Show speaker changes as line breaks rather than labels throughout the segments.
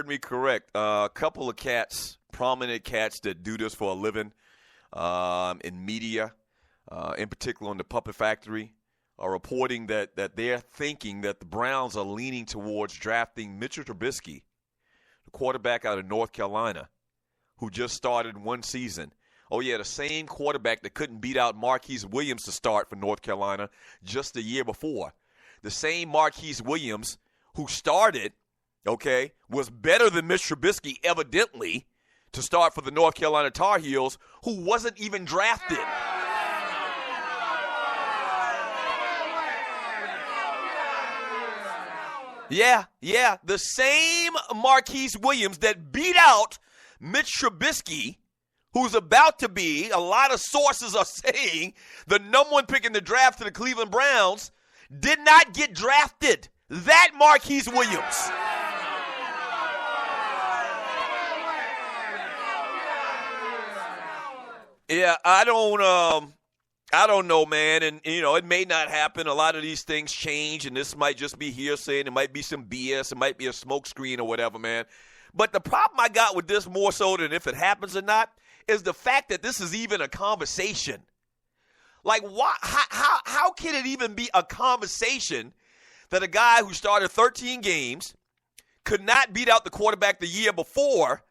heard me correct. A couple of cats, prominent cats that do this for a living in media, in particular on the Puppet Factory, are reporting that they're thinking that the Browns are leaning towards drafting Mitchell Trubisky, the quarterback out of North Carolina, who just started one season. Oh, yeah, the same quarterback that couldn't beat out Marquise Williams to start for North Carolina just the year before. The same Marquise Williams who started, okay, was better than Mitch Trubisky, evidently, to start for the North Carolina Tar Heels, who wasn't even drafted. Yeah, the same Marquise Williams that beat out Mitch Trubisky, who's about to be, a lot of sources are saying, the number one pick in the draft to the Cleveland Browns, did not get drafted. That Marquise Williams. Yeah, I don't know, man, and, it may not happen. A lot of these things change, and this might just be hearsay, and it might be some BS, it might be a smokescreen or whatever, man. But the problem I got with this more so than if it happens or not is the fact that this is even a conversation. Like, why? How can it even be a conversation that a guy who started 13 games could not beat out the quarterback the year before,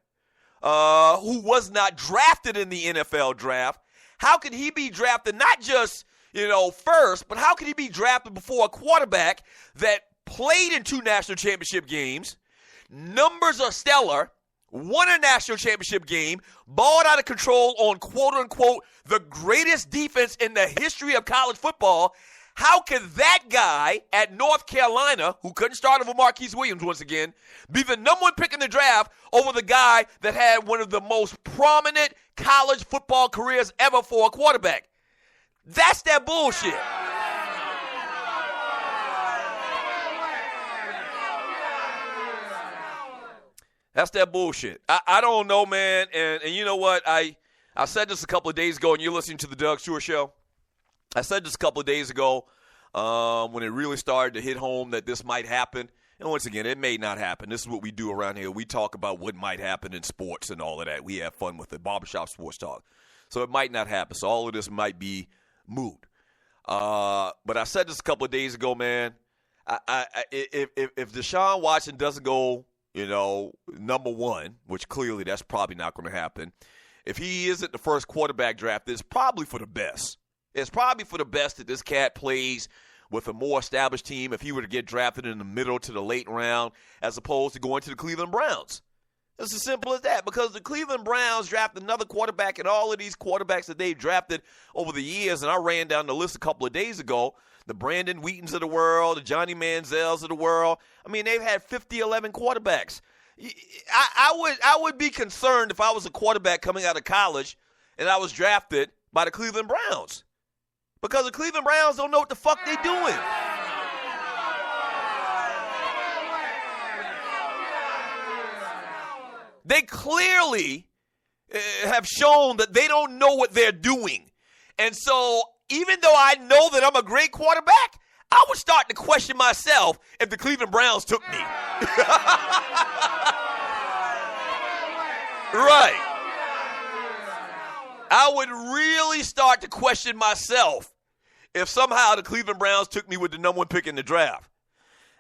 who was not drafted in the NFL draft? How could he be drafted not just, first, but how could he be drafted before a quarterback that played in 2 national championship games, numbers are stellar, won a national championship game, balled out of control on quote-unquote the greatest defense in the history of college football? How could that guy at North Carolina, who couldn't start over Marquise Williams once again, be the number one pick in the draft over the guy that had one of the most prominent college football careers ever for a quarterback? That's that bullshit. That's that bullshit. I don't know, man. And you know what? I said this a couple of days ago, and you're listening to the Doug Stewart Show. I said this a couple of days ago when it really started to hit home that this might happen. And once again, it may not happen. This is what we do around here. We talk about what might happen in sports and all of that. We have fun with it. Barbershop sports talk. So it might not happen. So all of this might be moot. But I said this a couple of days ago, man. If Deshaun Watson doesn't go, number one, which clearly that's probably not going to happen, if he isn't the first quarterback drafted, it's probably for the best. It's probably for the best that this cat plays with a more established team if he were to get drafted in the middle to the late round as opposed to going to the Cleveland Browns. It's as simple as that, because the Cleveland Browns draft another quarterback, and all of these quarterbacks that they've drafted over the years, and I ran down the list a couple of days ago, the Brandon Wheatons of the world, the Johnny Manziels of the world. I mean, they've had 11 quarterbacks. I would be concerned if I was a quarterback coming out of college and I was drafted by the Cleveland Browns, because the Cleveland Browns don't know what the fuck they're doing. They clearly have shown that they don't know what they're doing. And so even though I know that I'm a great quarterback, I would start to question myself if the Cleveland Browns took me. Right. I would really start to question myself if somehow the Cleveland Browns took me with the number one pick in the draft.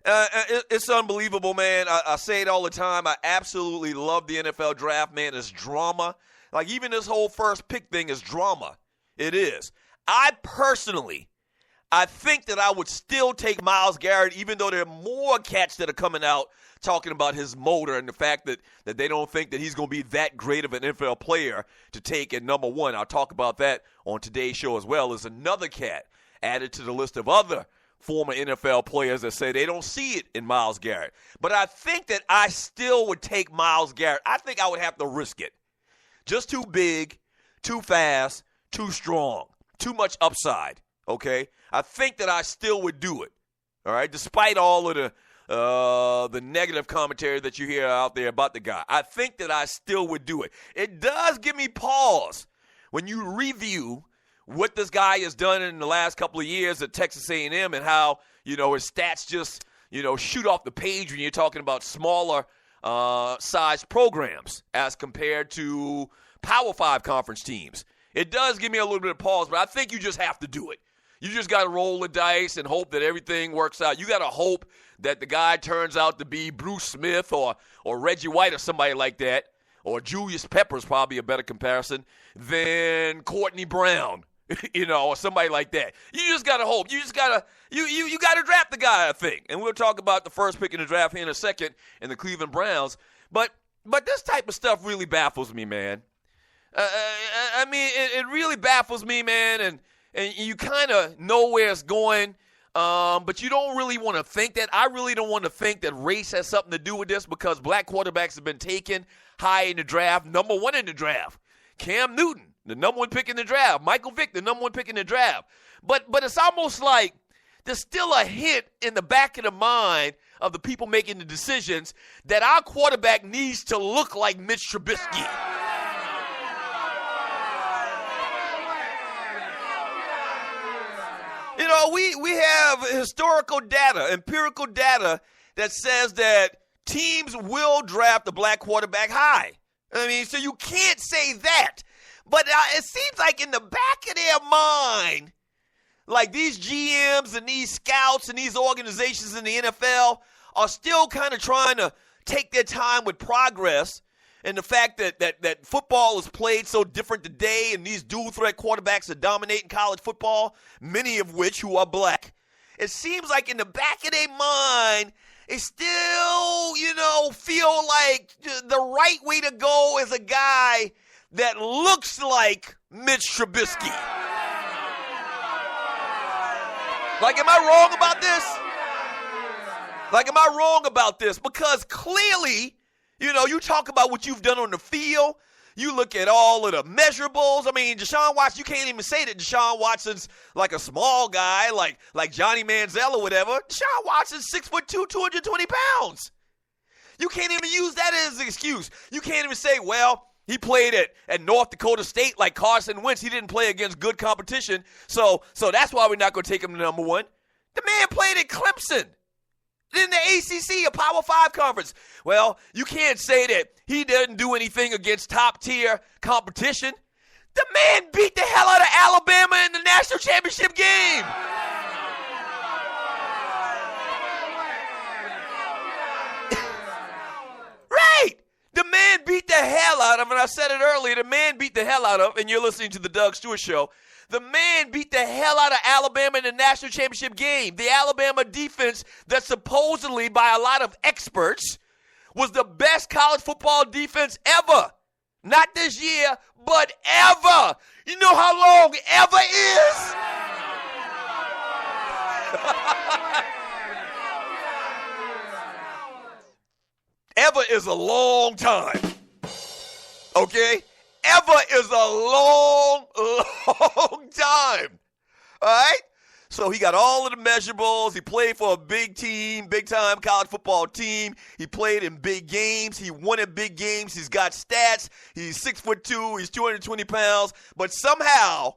It's unbelievable, man. I say it all the time. I absolutely love the NFL draft, man. It's drama. Like, even this whole first pick thing is drama. It is. I think that I would still take Myles Garrett, even though there are more cats that are coming out talking about his motor and the fact that they don't think that he's going to be that great of an NFL player to take at number one. I'll talk about that on today's show as well. There's another cat added to the list of other former NFL players that say they don't see it in Myles Garrett. But I think that I still would take Myles Garrett. I think I would have to risk it. Just too big, too fast, too strong, too much upside, okay? I think that I still would do it, all right, despite all of the negative commentary that you hear out there about the guy. I think that I still would do it. It does give me pause when you review what this guy has done in the last couple of years at Texas A&M and how, his stats just, shoot off the page when you're talking about smaller size programs as compared to Power 5 conference teams. It does give me a little bit of pause, but I think you just have to do it. You just got to roll the dice and hope that everything works out. You got to hope that the guy turns out to be Bruce Smith or Reggie White or somebody like that, or Julius Peppers, probably a better comparison, than Courtney Brown, or somebody like that. You just got to hope. You just got to you got to draft the guy, I think. And we'll talk about the first pick in the draft here in a second in the Cleveland Browns. But this type of stuff really baffles me, man. I mean, it really baffles me, man, and you kind of know where it's going, but you don't really want to think that. I really don't want to think that race has something to do with this because black quarterbacks have been taken high in the draft, number one in the draft. Cam Newton, the number one pick in the draft. Michael Vick, the number one pick in the draft. But it's almost like there's still a hint in the back of the mind of the people making the decisions that our quarterback needs to look like Mitch Trubisky. We have historical data, empirical data that says that teams will draft a black quarterback high. I mean, so you can't say that. But it seems like in the back of their mind, like these GMs and these scouts and these organizations in the NFL are still kind of trying to take their time with progress. And the fact that football is played so different today and these dual-threat quarterbacks are dominating college football, many of which who are black, it seems like in the back of their mind, they still, feel like the right way to go is a guy that looks like Mitch Trubisky. Like, am I wrong about this? Because clearly, you talk about what you've done on the field. You look at all of the measurables. I mean, Deshaun Watson, you can't even say that Deshaun Watson's like a small guy, like Johnny Manziel or whatever. Deshaun Watson's 6'2", 220 pounds. You can't even use that as an excuse. You can't even say, well, he played at North Dakota State like Carson Wentz. He didn't play against good competition, so that's why we're not going to take him to number one. The man played at Clemson. In the ACC, a Power 5 conference. Well, you can't say that he didn't do anything against top-tier competition. The man beat the hell out of Alabama in the national championship game. Right. The man beat the hell out of, and I said it earlier, the man beat the hell out of, and you're listening to the Doug Stewart Show, the man beat the hell out of Alabama in the national championship game. The Alabama defense that supposedly, by a lot of experts, was the best college football defense ever. Not this year, but ever. You know how long ever is? Ever is a long time. Okay? Ever is a long, long time. All right? So he got all of the measurables. He played for a big team, big-time college football team. He played in big games. He won in big games. He's got stats. He's 6'2". He's 220 pounds. But somehow,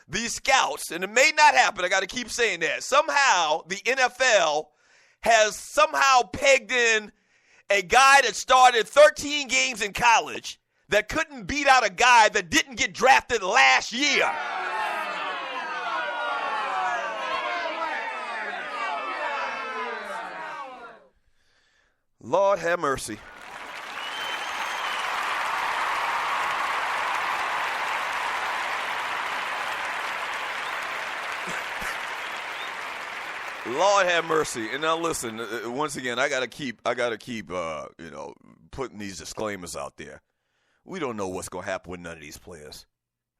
these scouts, and it may not happen, I got to keep saying that, somehow the NFL has somehow pegged in a guy that started 13 games in college that couldn't beat out a guy that didn't get drafted last year. Lord have mercy. Lord have mercy. And now listen, once again, I gotta keep putting these disclaimers out there. We don't know what's going to happen with none of these players.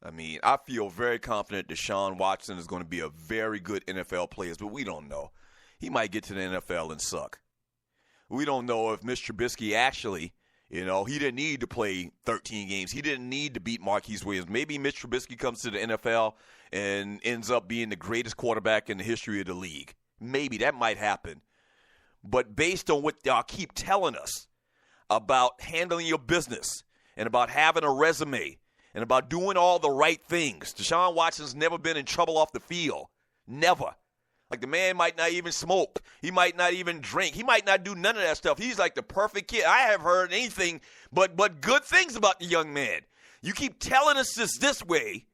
I mean, I feel very confident Deshaun Watson is going to be a very good NFL player, but we don't know. He might get to the NFL and suck. We don't know if Mr. Trubisky actually, he didn't need to play 13 games. He didn't need to beat Marquise Williams. Maybe Mr. Trubisky comes to the NFL and ends up being the greatest quarterback in the history of the league. Maybe that might happen. But based on what y'all keep telling us about handling your business, and about having a resume, and about doing all the right things. Deshaun Watson's never been in trouble off the field. Never. Like, the man might not even smoke. He might not even drink. He might not do none of that stuff. He's like the perfect kid. I haven't heard anything but good things about the young man. You keep telling us this way,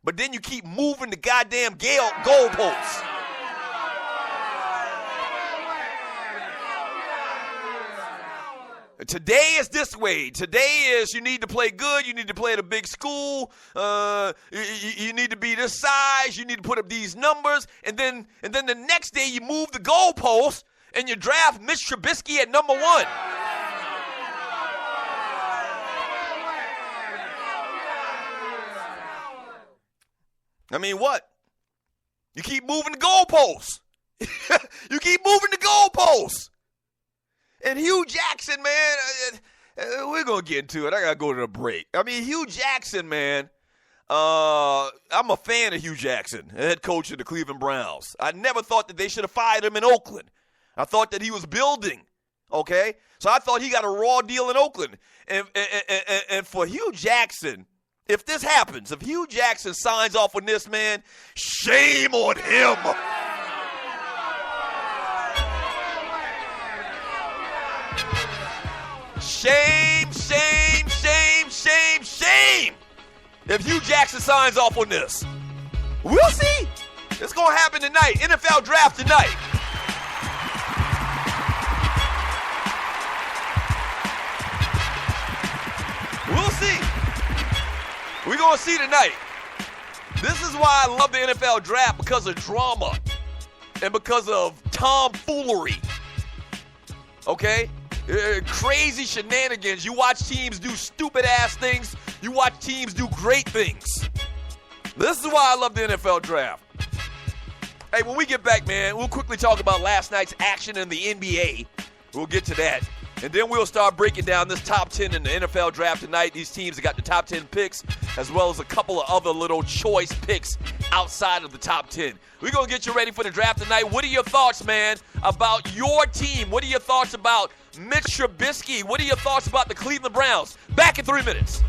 but then you keep moving the goddamn goalposts. Today is this way. Today is you need to play good. You need to play at a big school. You need to be this size. You need to put up these numbers. And then the next day you move the goalpost and you draft Mitch Trubisky at number 1. I mean, what? You keep moving the goalposts. You keep moving the goalposts. And Hugh Jackson, man, we're going to get into it. I got to go to the break. I mean, Hugh Jackson, man, I'm a fan of Hugh Jackson, head coach of the Cleveland Browns. I never thought that they should have fired him in Oakland. I thought that he was building, okay? So I thought he got a raw deal in Oakland. And for Hugh Jackson, if this happens, if Hugh Jackson signs off on this, man, shame on him. Shame, shame, shame, shame, shame. If Hugh Jackson signs off on this. We'll see. It's going to happen tonight. NFL draft tonight. We'll see. We're going to see tonight. This is why I love the NFL draft, because of drama and because of tomfoolery. Okay? Crazy shenanigans. You watch teams do stupid-ass things. You watch teams do great things. This is why I love the NFL draft. Hey, when we get back, man, we'll quickly talk about last night's action in the NBA. We'll get to that. And then we'll start breaking down this top 10 in the NFL draft tonight. These teams have got the top 10 picks, as well as a couple of other little choice picks outside of the top 10. We're going to get you ready for the draft tonight. What are your thoughts, man, about your team? What are your thoughts about Mitch Trubisky? What are your thoughts about the Cleveland Browns? Back in 3 minutes.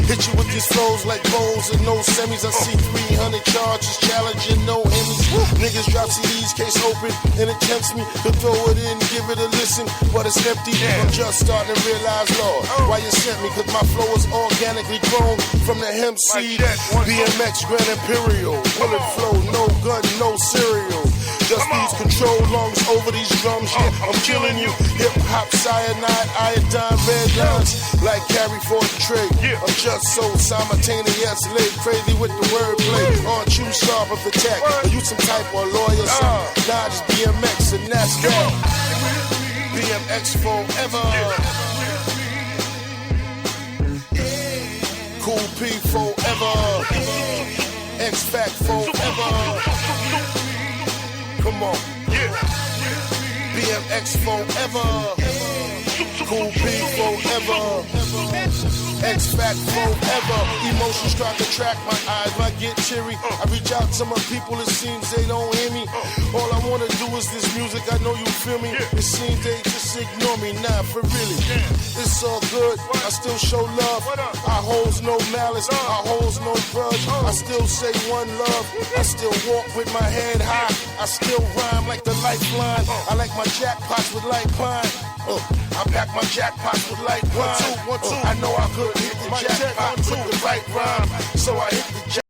Hit you with these flows like bowls and no semis. I see 300 charges, challenging no Emmys. Niggas drop CDs, case open, and it tempts me to throw it in, give it a listen, but it's empty. I'm just starting to realize, Lord, why you sent me, cause my flow is organically grown from the hemp seed. BMX, Grand Imperial, bullet flow, no gun, no cereal. Just these control lungs over these drums, yeah, I'm killing you. Hip-hop, cyanide, iodine, red lines, like carry for the tray. I'm just so simultaneously crazy with the wordplay. Aren't you sharp of attack? Are you some type of lawyer? Nah, just BMX and that's that. BMX forever. Cool P forever. X-Fact forever. Come on. BMX forever. Cool P forever. X-Fact forever. Emotions start to track my eyes, I get teary. I reach out to my people, it seems they don't hear me. All I wanna do is this music, I know you feel me. It seems they just ignore me, nah, for really. It's all good, I still show love. I holds no malice, I holds no grudge. I still say one love, I still walk with my head high. I still rhyme like the lifeline. I like my jackpots with light pine. I pack my jackpots with light rhyme. 1, 2, 1, 2. I know I could hit the jackpot with the right rhyme, so I hit the jackpot.